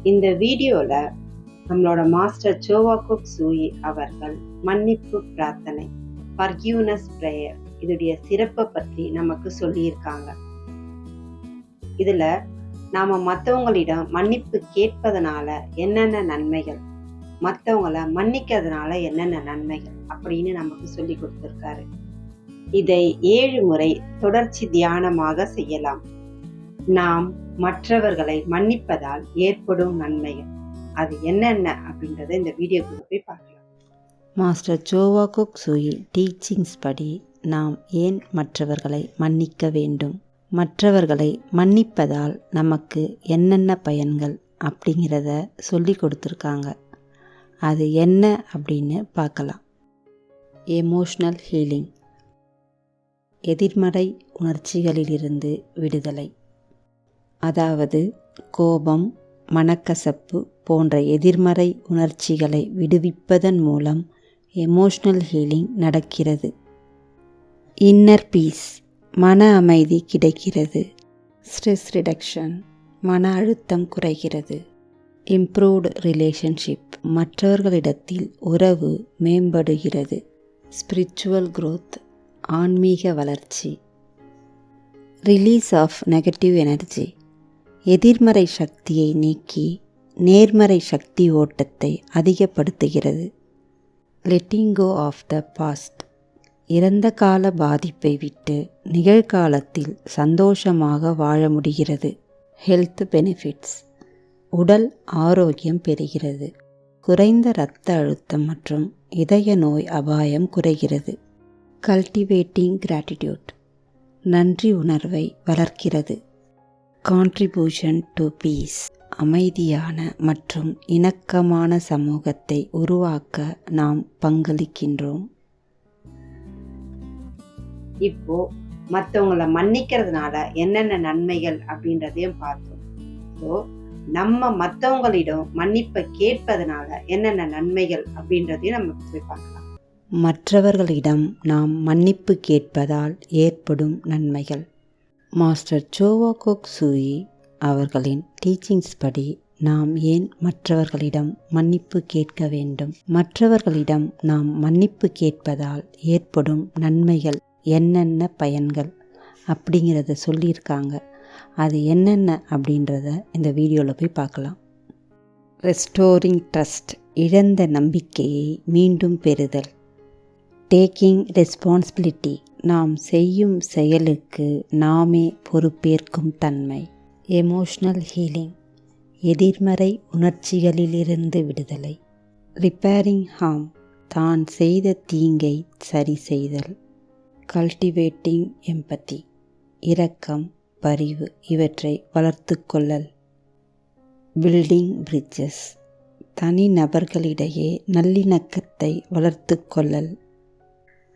இந்த வீடியோல நம்மளோட மாஸ்டர் சோவா குக் சூயி அவர்கள் மன்னிப்பு பிரார்த்தனை ஃபர்கிவ்னஸ் பிரேயர் இதோடைய சிறப்பை பற்றி நமக்கு சொல்லியிருக்காங்க. இதுல நாம மற்றவங்களிடம் மன்னிப்பு கேட்பதனால என்னென்ன நன்மைகள், மற்றவங்களை மன்னிக்கிறதுனால என்னென்ன நன்மைகள் அப்படின்னு நமக்கு சொல்லி கொடுத்திருக்காரு. இதை 7 முறை தொடர்ச்சி தியானமாக செய்யலாம். நாம் மற்றவர்களை மன்னிப்பதால் ஏற்படும் நன்மைகள் அது என்னென்ன அப்படின்றத இந்த வீடியோக்குள்ள போய் பார்க்கலாம். மாஸ்டர் சோவா குக் சூயி டீச்சிங்ஸ் படி நாம் ஏன் மற்றவர்களை மன்னிக்க வேண்டும், மற்றவர்களை மன்னிப்பதால் நமக்கு என்னென்ன பயன்கள் அப்படிங்கிறத சொல்லி கொடுத்துருக்காங்க. அது என்ன அப்படின்னு பார்க்கலாம். எமோஷ்னல் ஹீலிங், எதிர்மறை உணர்ச்சிகளிலிருந்து விடுதலை. அதாவது கோபம், மனக்கசப்பு போன்ற எதிர்மறை உணர்ச்சிகளை விடுவிப்பதன் மூலம் எமோஷ்னல் ஹீலிங் நடக்கிறது. இன்னர் பீஸ், மன அமைதி கிடைக்கிறது. ஸ்ட்ரெஸ் ரிடக்ஷன், மன அழுத்தம் குறைகிறது. இம்ப்ரூவ்டு ரிலேஷன்ஷிப், மற்றவர்களிடத்தில் உறவு மேம்படுகிறது. ஸ்பிரிச்சுவல் growth, ஆன்மீக வளர்ச்சி. ரிலீஸ் ஆஃப் நெகட்டிவ் எனர்ஜி, எதிர்மறை சக்தியை நீக்கி நேர்மறை சக்தி ஓட்டத்தை அதிகப்படுத்துகிறது. Letting go of the past, இறந்த கால பாதிப்பை விட்டு நிகழ்காலத்தில் சந்தோஷமாக வாழ முடிகிறது. ஹெல்த் பெனிஃபிட்ஸ், உடல் ஆரோக்கியம் பெறுகிறது. குறைந்த இரத்த அழுத்தம் மற்றும் இதய நோய் அபாயம் குறைகிறது. கல்டிவேட்டிங் கிராட்டிடியூட், நன்றி உணர்வை வளர்க்கிறது. கான்ட்ரிபியூஷன் டு பீஸ், அமைதியான மற்றும் இணக்கமான சமூகத்தை உருவாக்க நாம் பங்களிக்கின்றோம். இப்போ மற்றவங்களை மன்னிக்கிறதுனால என்னென்ன நன்மைகள் அப்படின்றதையும் பார்த்தோம். ஸோ நம்ம மற்றவங்களிடம் மன்னிப்பை கேட்பதனால என்னென்ன நன்மைகள் அப்படின்றதையும் நம்ம போய் பார்க்கலாம். மற்றவர்களிடம் நாம் மன்னிப்பு கேட்பதால் ஏற்படும் நன்மைகள். மாஸ்டர் சோவா குக் சூயி அவர்களின் டீச்சிங்ஸ் படி நாம் ஏன் மற்றவர்களிடம் மன்னிப்பு கேட்க வேண்டும், மற்றவர்களிடம் நாம் மன்னிப்பு கேட்பதால் ஏற்படும் நன்மைகள் என்னென்ன பயன்கள் அப்படிங்கிறத சொல்லியிருக்காங்க. அது என்னென்ன அப்படின்றத இந்த வீடியோவில் போய் பார்க்கலாம். ரெஸ்டோரிங் ட்ரஸ்ட், இழந்த நம்பிக்கையை மீண்டும் பெறுதல். டேக்கிங் ரெஸ்பான்சிபிலிட்டி, நாம் செய்யும் செயலுக்கு நாமே பொறுப்பேற்கும் தன்மை. எமோஷ்னல் ஹீலிங், எதிர்மறை உணர்ச்சிகளிலிருந்து விடுதலை. ரிப்பேரிங் ஹார்ம், தான் செய்த தீங்கை சரி செய்தல். கல்டிவேட்டிங் எம்பத்தி, இரக்கம், பரிவு இவற்றை வளர்த்து கொள்ளல். பில்டிங் பிரிட்ஜஸ், தனி நபர்களிடையே நல்லிணக்கத்தை வளர்த்து கொள்ளல்.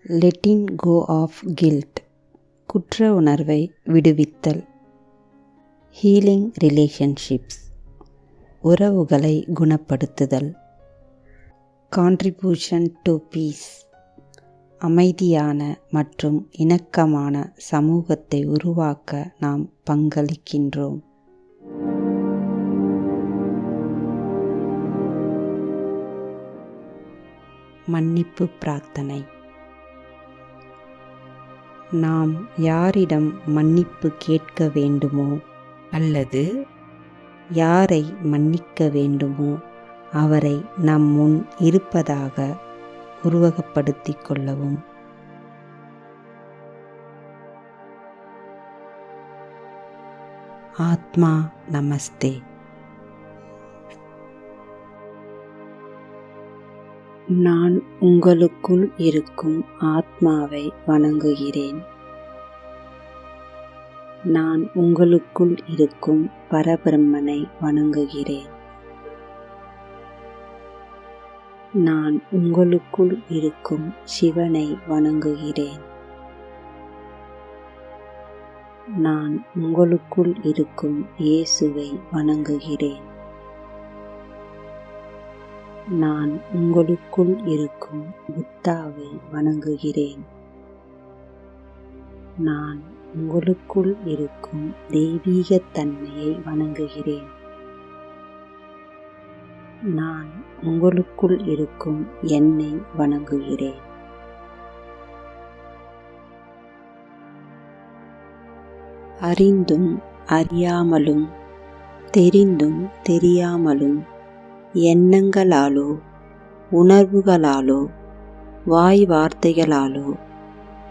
லெட்டிங் கோ ஆஃப் கில்ட், குற்ற உணர்வை விடுவித்தல். ஹீலிங் ரிலேஷன்ஷிப்ஸ், உறவுகளை குணப்படுத்துதல். கான்ட்ரிபியூஷன் டு பீஸ், அமைதியான மற்றும் இணக்கமான சமூகத்தை உருவாக்க நாம் பங்களிக்கின்றோம். மன்னிப்பு பிரார்த்தனை. நாம் யாரிடம் மன்னிப்பு கேட்க வேண்டுமோ அல்லது யாரை மன்னிக்க வேண்டுமோ அவரை நம் முன் இருப்பதாக உருவகப்படுத்திக் கொள்ளவும். ஆத்மா நமஸ்தே. நான் உங்களுக்குள் இருக்கும் ஆத்மாவை வணங்குகிறேன். நான் உங்களுக்குள் இருக்கும் பரபிரம்மனை வணங்குகிறேன். நான் உங்களுக்குள் இருக்கும் சிவனை வணங்குகிறேன். நான் உங்களுக்குள் இருக்கும் இயேசுவை வணங்குகிறேன். நான் உங்களுக்குள் இருக்கும் புத்தாவை வணங்குகிறேன். நான் உங்களுக்குள் இருக்கும் தெய்வீகத் தன்மையை வணங்குகிறேன். நான் உங்களுக்குள் இருக்கும் என்னை வணங்குகிறேன். அறிந்தும் அறியாமலும் தெரிந்தும் தெரியாமலும் எண்ணங்களாலோ உணர்வுகளாலோ வாய் வார்த்தைகளாலோ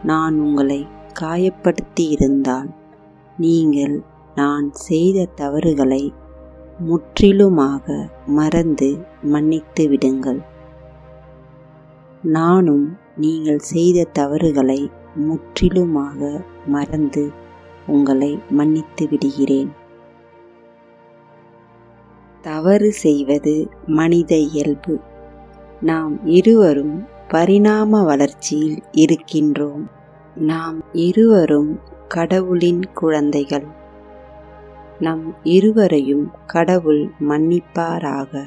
நான் உங்களை காயப்படுத்தி இருந்தால் நீங்கள் நான் செய்த தவறுகளை முற்றிலுமாக மறந்து மன்னித்து விடுங்கள். நானும் நீங்கள் செய்த தவறுகளை முற்றிலுமாக மறந்து உங்களை மன்னித்து விடுகிறேன். தவறு செய்வது மனித இயல்பு. நாம் இருவரும் பரிணாம வளர்ச்சியில் இருக்கின்றோம். நாம் இருவரும் கடவுளின் குழந்தைகள். நம் இருவரையும் கடவுள் மன்னிப்பாராக.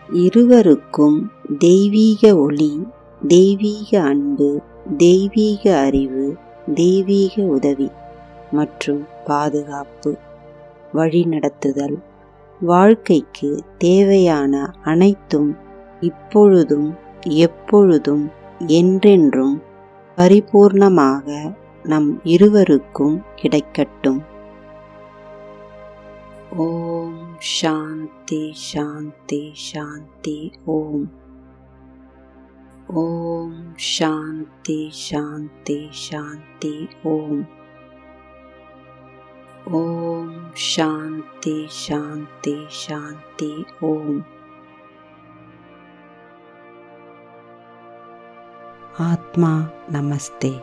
இருவருக்கும் தெய்வீக ஒளி, தெய்வீக அன்பு, தெய்வீக அறிவு, தெய்வீக உதவி மற்றும் பாதுகாப்பு, வழிநடத்துதல், வாழ்க்கைக்கு தேவையான அனைத்தும் இப்பொழுதும் எப்பொழுதும் என்றென்றும் பரிபூர்ணமாக நம் இருவருக்கும் கிடைக்கட்டும். ஓம் சாந்தி சாந்தி சாந்தி. ஓம் ஓம் சாந்தி சாந்தி சாந்தி. ஓம் ஓம் சாந்தி சாந்தி சாந்தி. ஓம். ஆத்மா நமஸ்தே.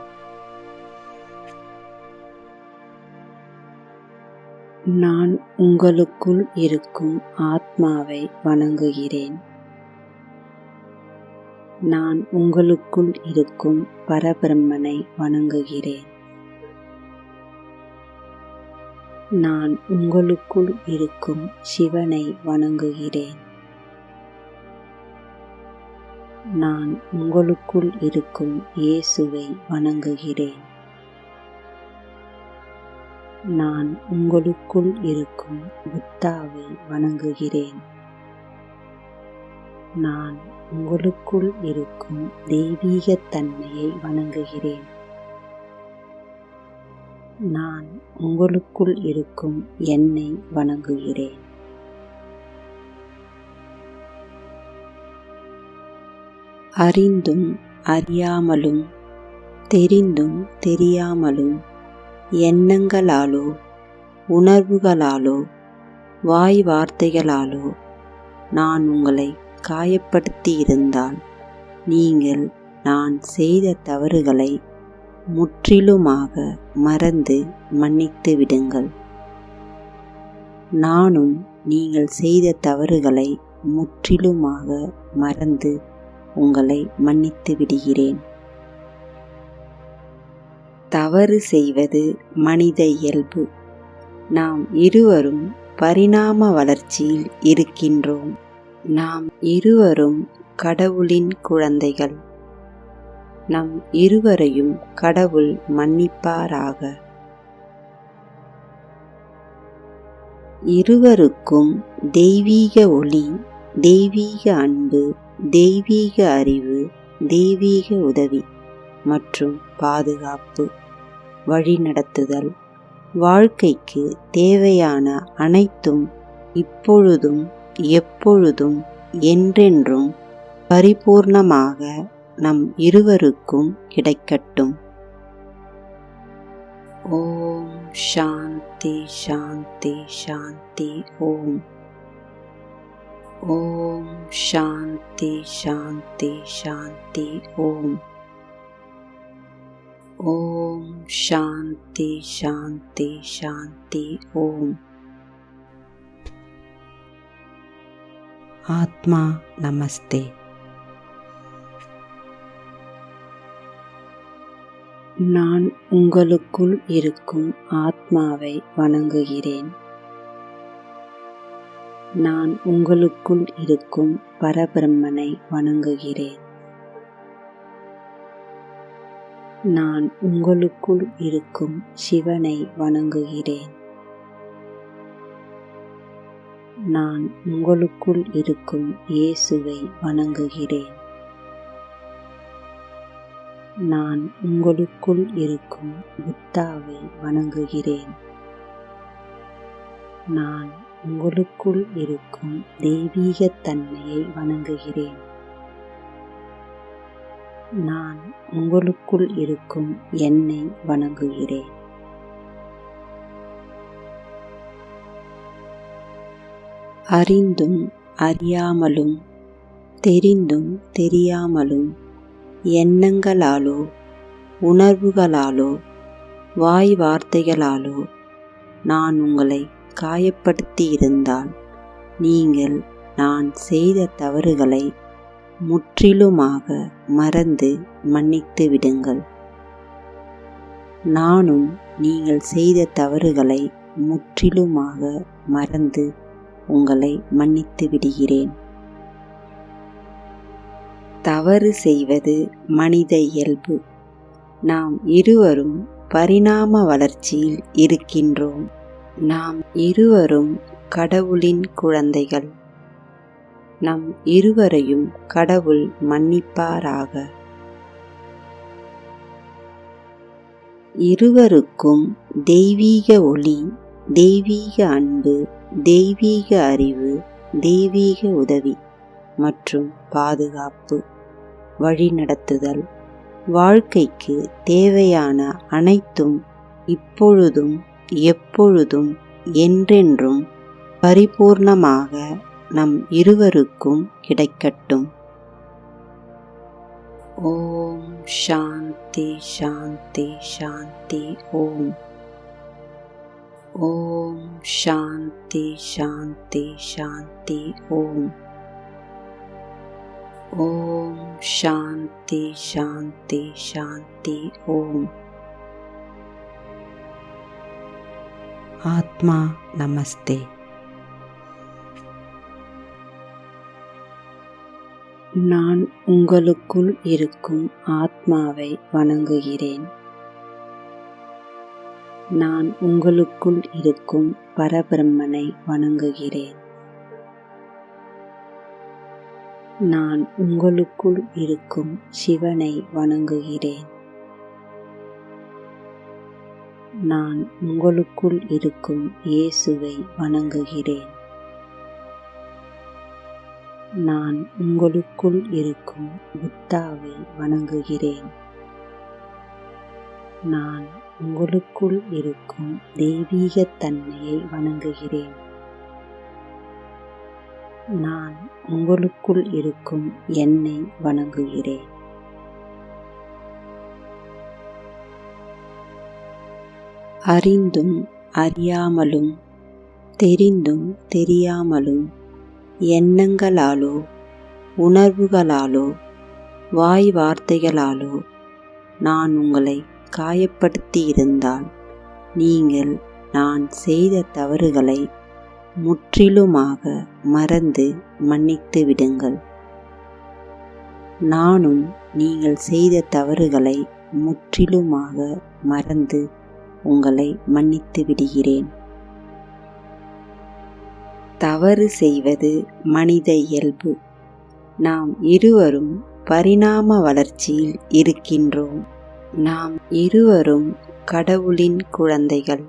நான் உங்களுக்குள் இருக்கும் ஆத்மாவை வணங்குகிறேன். நான் உங்களுக்குள் இருக்கும் பரபிரம்மனை வணங்குகிறேன். நான் உங்களுக்குள் இருக்கும் சிவனை வணங்குகிறேன். நான் உங்களுக்குள் இருக்கும் இயேசுவை வணங்குகிறேன். நான் உங்களுக்குள் இருக்கும் புத்தாவை வணங்குகிறேன். நான் உங்களுக்குள் இருக்கும் தெய்வீகத் தன்மையை வணங்குகிறேன். நான் உங்களுக்குள் இருக்கும் என்னை வணங்குகிறேன். அறிந்தும் அறியாமலும் தெரிந்தும் தெரியாமலும் எண்ணங்களாலோ உணர்வுகளாலோ வாய் வார்த்தைகளாலோ நான் உங்களை காயப்படுத்தி இருந்தால் நீங்கள் நான் செய்த தவறுகளை முற்றிலுமாக மறந்து மன்னித்து விடுங்கள். நானும் நீங்கள் செய்த தவறுகளை முற்றிலுமாக மறந்து உங்களை மன்னித்து விடுகிறேன். தவறு செய்வது மனித இயல்பு. நாம் இருவரும் பரிணாம வளர்ச்சியில் இருக்கின்றோம். நாம் இருவரும் கடவுளின் குழந்தைகள். நம் இருவரையும் கடவுள் மன்னிப்பாராக. இருவருக்கும் தெய்வீக ஒளி, தெய்வீக அன்பு, தெய்வீக அறிவு, தெய்வீக உதவி மற்றும் பாதுகாப்பு, வழிநடத்துதல், வாழ்க்கைக்கு தேவையான அனைத்தும் இப்பொழுதும் எப்பொழுதும் என்றென்றும் பரிபூர்ணமாக நம் இருவருக்கும் கிடைக்கட்டும். ஓம் சாந்தி சாந்தி சாந்தி. ஓம் ஓம் சாந்தி சாந்தி சாந்தி. ஓம் ஓம் சாந்தி சாந்தி சாந்தி. ஓம். ஆத்மா நமஸ்தே. நான் உங்களுக்குள் இருக்கும் ஆத்மாவை வணங்குகிறேன். நான் உங்களுக்குள் இருக்கும் பரபிரம்மனை வணங்குகிறேன். நான் உங்களுக்குள் இருக்கும் சிவனை வணங்குகிறேன். நான் உங்களுக்குள் இருக்கும் இயேசுவை வணங்குகிறேன். நான் உங்களுக்குள் இருக்கும் புத்தாவை வணங்குகிறேன். நான் உங்களுக்குள் இருக்கும் தெய்வீகத் தன்மையை வணங்குகிறேன். நான் உங்களுக்குள் இருக்கும் என்னை வணங்குகிறேன். அறிந்தும் அறியாமலும் தெரிந்தும் தெரியாமலும் எண்ணங்களாலோ உணர்வுகளாலோ வாய் வார்த்தைகளாலோ நான் உங்களை காயப்படுத்தியிருந்தால் நீங்கள் நான் செய்த தவறுகளை முற்றிலுமாக மறந்து மன்னித்து விடுங்கள். நானும் நீங்கள் செய்த தவறுகளை முற்றிலுமாக மறந்து உங்களை மன்னித்து விடுகிறேன். தவறு செய்வது மனித இயல்பு. நாம் இருவரும் பரிணாம வளர்ச்சியில் இருக்கின்றோம். நாம் இருவரும் கடவுளின் குழந்தைகள். நம் இருவரையும் கடவுள் மன்னிப்பாராக. இருவருக்கும் தெய்வீக ஒளி, தெய்வீக அன்பு, தெய்வீக அறிவு, தெய்வீக உதவி மற்றும் பாதுகாப்பு, வழிநடத்துதல், வாழ்க்கைக்கு தேவையான அனைத்தும் இப்பொழுதும் எப்பொழுதும் என்றென்றும் பரிபூர்ணமாக நம் இருவருக்கும் கிடைக்கட்டும். ஓம் சாந்தி சாந்தி சாந்தி. ஓம் ஓம் சாந்தி சாந்தி சாந்தி. ஓம் ஓம் சாந்தி சாந்தி சாந்தி. ஓம். ஆத்மா நமஸ்தே. நான் உங்களுக்குள் இருக்கும் ஆத்மாவை வணங்குகிறேன். நான் உங்களுக்குள் இருக்கும் பரபிரம்மனை வணங்குகிறேன். நான் உங்களுக்குள் இருக்கும் சிவனை வணங்குகிறேன். நான் உங்களுக்குள் இருக்கும் இயேசுவை வணங்குகிறேன். நான் உங்களுக்குள் இருக்கும் புத்தாவை வணங்குகிறேன். நான் உங்களுக்குள் இருக்கும் தெய்வீகத் தன்மையை வணங்குகிறேன். நான் உங்களுக்குள் இருக்கும் என்னை வணங்குகிறேன். அறிந்தும் அறியாமலும் தெரிந்தும் தெரியாமலும் எண்ணங்களாலோ உணர்வுகளாலோ வாய் வார்த்தைகளாலோ நான் உங்களை காயப்படுத்தியிருந்தால் நீங்கள் நான் செய்த தவறுகளை முற்றிலுமாக மறந்து மன்னித்து விடுங்கள். நானும் நீங்கள் செய்த தவறுகளை முற்றிலுமாக மறந்து உங்களை மன்னித்து விடுகிறேன். தவறு செய்வது மனித இயல்பு. நாம் இருவரும் பரிணாம வளர்ச்சியில் இருக்கின்றோம். நாம் இருவரும் கடவுளின் குழந்தைகள்.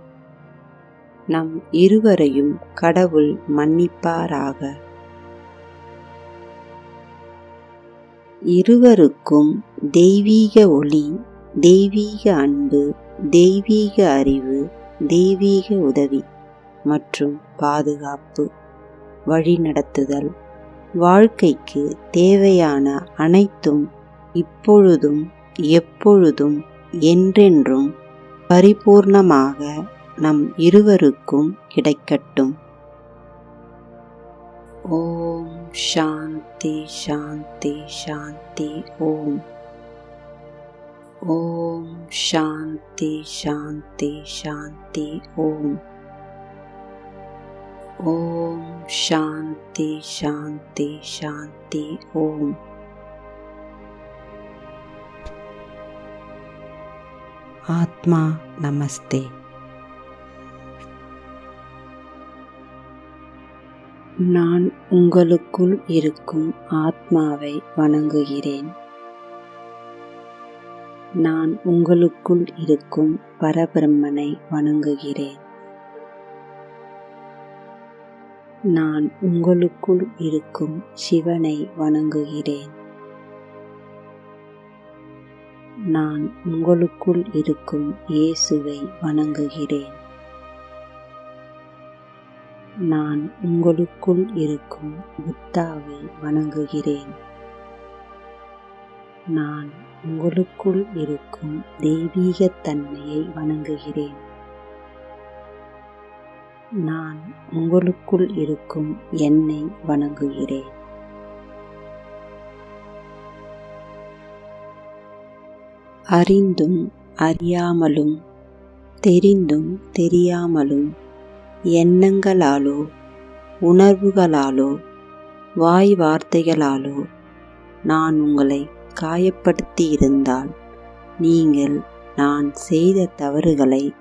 நம் இருவரையும் கடவுள் மன்னிப்பாராக. இருவருக்கும் தெய்வீக ஒளி, தெய்வீக அன்பு, தெய்வீக அறிவு, தெய்வீக உதவி மற்றும் பாதுகாப்பு, வழிநடத்துதல், வாழ்க்கைக்கு தேவையான அனைத்தும் இப்பொழுதும் எப்பொழுதும் என்றென்றும் பரிபூர்ணமாக நம் இருவருக்கும் கிடைக்கட்டும். ஓம் சாந்தி சாந்தி சாந்தி. ஓம் ஓம் சாந்தி சாந்தி சாந்தி. ஓம் ஓம் சாந்தி சாந்தி சாந்தி. ஓம். ஆத்மா நமஸ்தே. நான் உங்களுக்குள் இருக்கும் ஆத்மாவை வணங்குகிறேன். நான் உங்களுக்குள் இருக்கும் பரபிரம்மனை வணங்குகிறேன். நான் உங்களுக்குள் இருக்கும் சிவனை வணங்குகிறேன். நான் உங்களுக்குள் இருக்கும் இயேசுவை வணங்குகிறேன். நான் உங்களுக்குள் இருக்கும் புத்தாவை வணங்குகிறேன். நான் உங்களுக்குள் இருக்கும் தெய்வீகத் தன்மையை வணங்குகிறேன். நான் உங்களுக்குள் இருக்கும் என்னை வணங்குகிறேன். அறிந்தும் அறியாமலும் தெரிந்தும் தெரியாமலும் எண்ணங்களாலோ உணர்வுகளாலோ வாய் வார்த்தைகளாலோ நான் உங்களை காயப்படுத்தியிருந்தால் நீங்கள் நான் செய்த தவறுகளை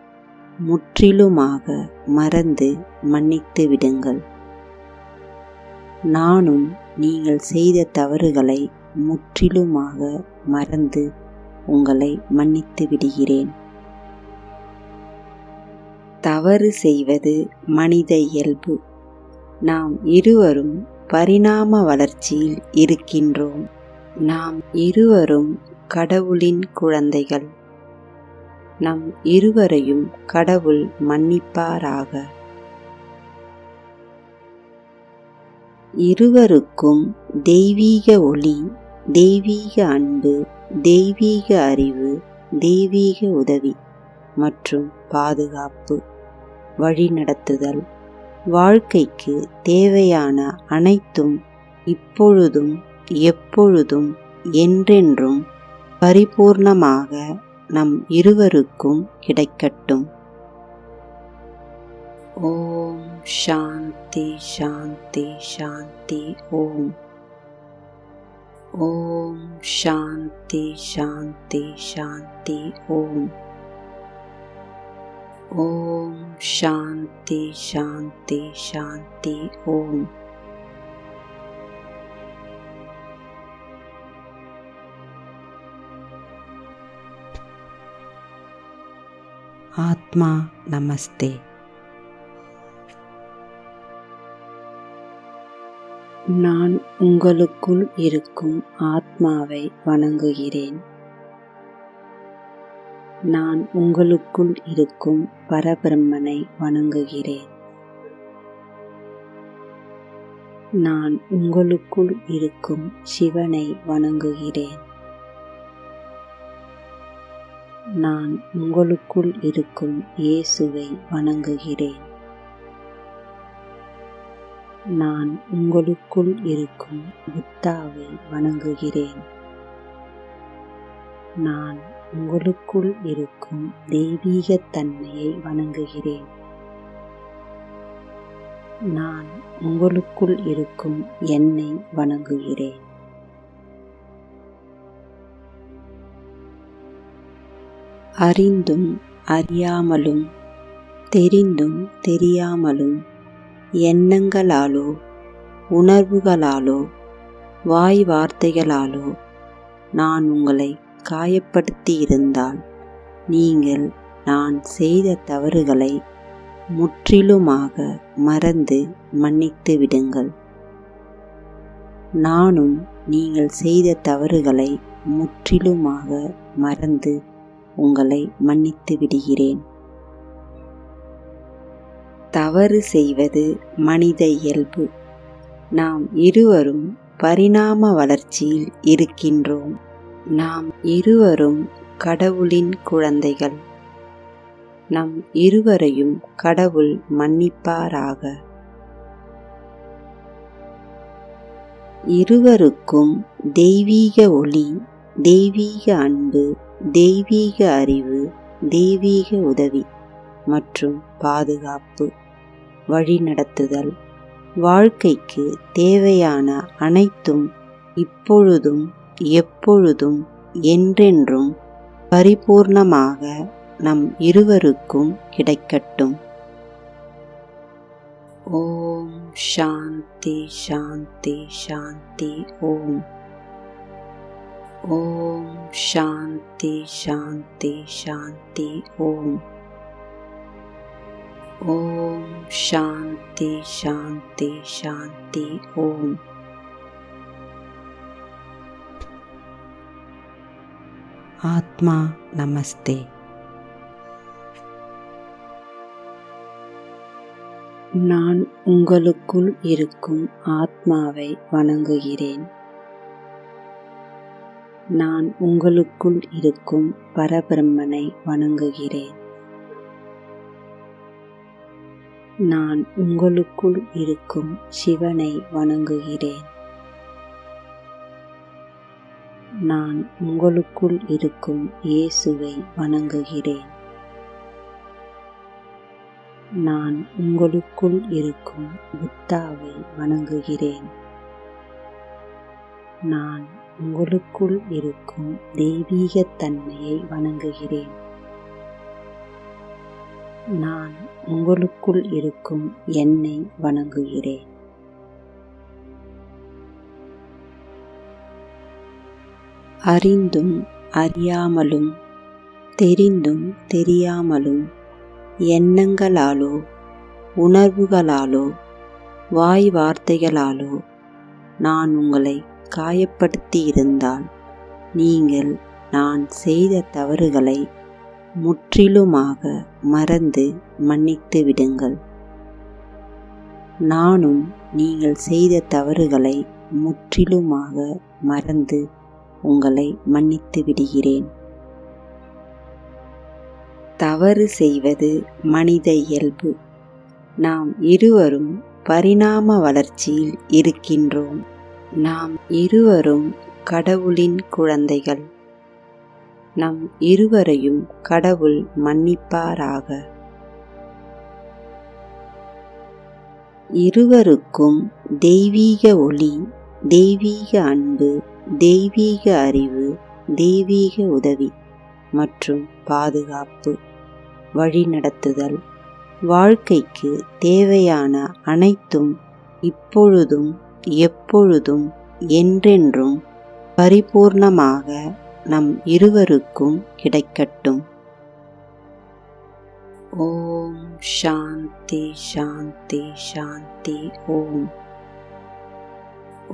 முற்றிலுமாக மறந்து மன்னித்து விடுங்கள். நானும் நீங்கள் செய்த தவறுகளை முற்றிலுமாக மறந்து உங்களை மன்னித்து விடுகிறேன். தவறு செய்வது மனித இயல்பு. நாம் இருவரும் பரிணாம வளர்ச்சியில் இருக்கின்றோம். நாம் இருவரும் கடவுளின் குழந்தைகள். நம் இருவரையும் கடவுள் மன்னிப்பாராக. இருவருக்கும் தெய்வீக ஒளி, தெய்வீக அன்பு, தெய்வீக அறிவு, தெய்வீக உதவி மற்றும் பாதுகாப்பு, வழிநடத்துதல், வாழ்க்கைக்கு தேவையான அனைத்தும் இப்பொழுதும் எப்பொழுதும் என்றென்றும் பரிபூர்ணமாக நம் இருவருக்கும் கிடைக்கட்டும். ஓம் சாந்தி சாந்தி சாந்தி. ஓம். ஓம் சாந்தி சாந்தி சாந்தி. ஓம். ஓம் சாந்தி சாந்தி சாந்தி. ஓம். ஆத்மா நமஸ்தே. நான் உங்களுக்குள் இருக்கும் ஆத்மாவை வணங்குகிறேன். நான் உங்களுக்குள் இருக்கும் பரபிரம்மனை வணங்குகிறேன். நான் உங்களுக்குள் இருக்கும் சிவனை வணங்குகிறேன். நான் உங்களுக்குள் இருக்கும் இயேசுவை வணங்குகிறேன். நான் உங்களுக்குள் இருக்கும் புத்தாவை வணங்குகிறேன். நான் உங்களுக்குள் இருக்கும் தெய்வீகத் தன்மையை வணங்குகிறேன். நான் உங்களுக்குள் இருக்கும் என்னை வணங்குகிறேன். அறிந்தும் அறியாமலும் தெரிந்தும் தெரியாமலும் எண்ணங்களாலோ உணர்வுகளாலோ வாய் வார்த்தைகளாலோ நான் உங்களை காயப்படுத்தியிருந்தால் நீங்கள் நான் செய்த தவறுகளை முற்றிலுமாக மறந்து மன்னித்து விடுங்கள். நானும் நீங்கள் செய்த தவறுகளை முற்றிலுமாக மறந்து உங்களை மன்னித்து விடுகிறேன். தவறு செய்வது மனித இயல்பு. நாம் இருவரும் பரிணாம வளர்ச்சியில் இருக்கின்றோம். நாம் இருவரும் கடவுளின் குழந்தைகள். நம் இருவரையும் கடவுள் மன்னிப்பாராக. இருவருக்கும் தெய்வீக ஒளி, தெய்வீக அன்பு, தெய்வீக அறிவு, தெய்வீக உதவி மற்றும் பாதுகாப்பு, வழிநடத்துதல், வாழ்க்கைக்கு தேவையான அனைத்தும் இப்பொழுதும் எப்பொழுதும் என்றென்றும் பரிபூர்ணமாக நம் இருவருக்கும் கிடைக்கட்டும். ஓம் சாந்தி சாந்தி சாந்தி. ஓம். ஓம் சாந்தி சாந்தி சாந்தி. ஓம். ஓம் சாந்தி சாந்தி சாந்தி. ஓம். ஆத்மா நமஸ்தே. நான் உங்களுக்குள் இருக்கும் ஆத்மாவை வணங்குகிறேன். நான் உங்களுக்குள் இருக்கும் பரபிரம்மனை வணங்குகிறேன். நான் உங்களுக்குள் இருக்கும் சிவனை வணங்குகிறேன். நான் உங்களுக்குள் இருக்கும் இயேசுவை வணங்குகிறேன். நான் உங்களுக்குள் இருக்கும் புத்தாவை வணங்குகிறேன். நான் உங்களுக்குள் இருக்கும் தெய்வீகத் தன்மையை வணங்குகிறேன். நான் உங்களுக்குள் இருக்கும் என்னை வணங்குகிறேன். அறிந்தும் அறியாமலும் தெரிந்தும் தெரியாமலும் எண்ணங்களாலோ உணர்வுகளாலோ வாய் வார்த்தைகளாலோ நான் உங்களை காயப்படுத்தி இருந்தால் நீங்கள் நான் செய்த தவறுகளை முற்றிலுமாக மறந்து மன்னித்து விடுங்கள். நானும் நீங்கள் செய்த தவறுகளை முற்றிலுமாக மறந்து உங்களை மன்னித்து விடுகிறேன். தவறு செய்வது மனித இயல்பு. நாம் இருவரும் பரிணாம வளர்ச்சியில் இருக்கின்றோம். நாம் இருவரும் கடவுளின் குழந்தைகள். நம் இருவரையும் கடவுள் மன்னிப்பாராக. இருவருக்கும் தெய்வீக ஒளி, தெய்வீக அன்பு, தெய்வீக அறிவு, தெய்வீக உதவி மற்றும் பாதுகாப்பு, வழிநடத்துதல், வாழ்க்கைக்கு தேவையான அனைத்தும் இப்பொழுதும் எப்பொழுதும் என்றென்றும் பரிபூர்ணமாக நம் இருவருக்கும் கிடைக்கட்டும். ஓம் சாந்தி சாந்தி சாந்தி. ஓம்.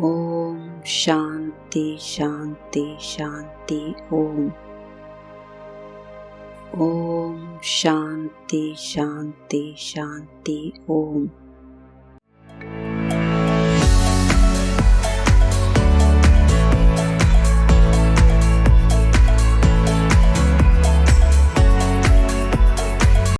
ஓம் சாந்தி சாந்தி சாந்தி. ஓம். ஓம் சாந்தி சாந்தி சாந்தி. ஓம்.